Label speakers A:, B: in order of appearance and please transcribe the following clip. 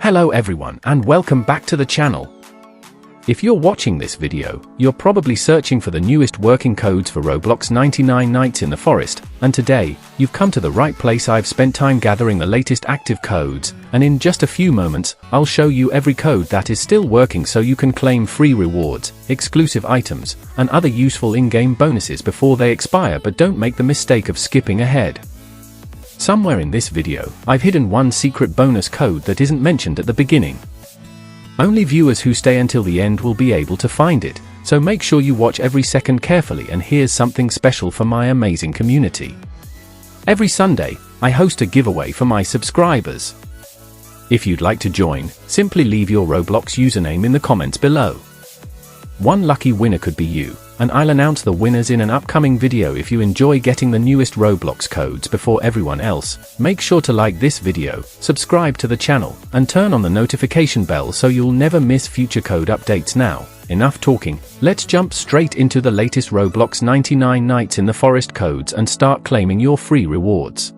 A: Hello everyone and welcome back to the channel. If you're watching this video, you're probably searching for the newest working codes for Roblox 99 Nights in the Forest, and today, you've come to the right place. I've spent time gathering the latest active codes, and in just a few moments, I'll show you every code that is still working so you can claim free rewards, exclusive items, and other useful in-game bonuses before they expire. But don't make the mistake of skipping ahead. Somewhere in this video, I've hidden one secret bonus code that isn't mentioned at the beginning. Only viewers who stay until the end will be able to find it, so make sure you watch every second carefully. And here's something special for my amazing community. Every Sunday, I host a giveaway for my subscribers. If you'd like to join, simply leave your Roblox username in the comments below. One lucky winner could be you, and I'll announce the winners in an upcoming video. If you enjoy getting the newest Roblox codes before everyone else, make sure to like this video, subscribe to the channel, and turn on the notification bell so you'll never miss future code updates. Now, enough talking, let's jump straight into the latest Roblox 99 Nights in the Forest codes and start claiming your free rewards.